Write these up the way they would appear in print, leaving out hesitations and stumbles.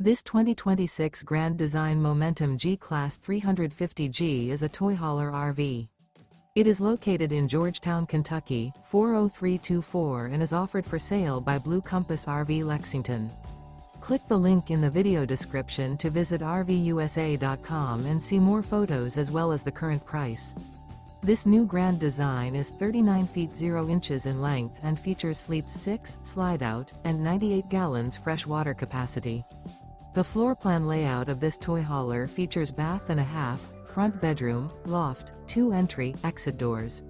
This 2026 Grand Design Momentum G-Class 350G is a toy hauler RV. It is located in Georgetown, Kentucky, 40324 and is offered for sale by Blue Compass RV Lexington. Click the link in the video description to visit RVUSA.com and see more photos as well as the current price. This new grand design is 39 feet 0 inches in length and features sleeps 6, slide-out, and 98 gallons fresh water capacity. The floor plan layout of this toy hauler features bath and a half, front bedroom, loft, 2 entry, exit doors.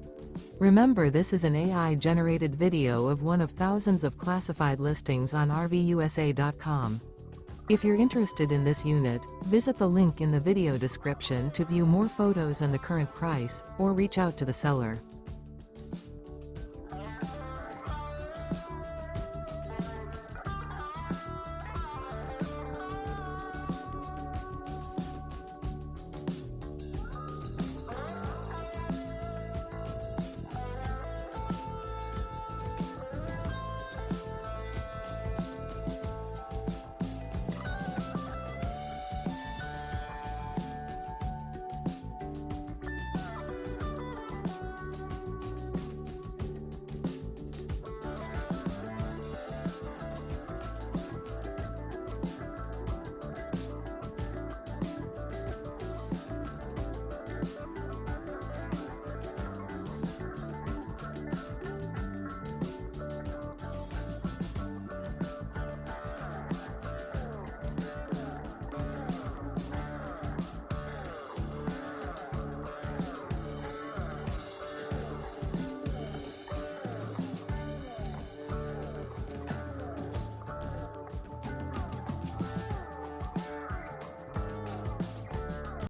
Remember, this is an AI-generated video of one of thousands of classified listings on RVUSA.com. If you're interested in this unit, visit the link in the video description to view more photos and the current price, or reach out to the seller.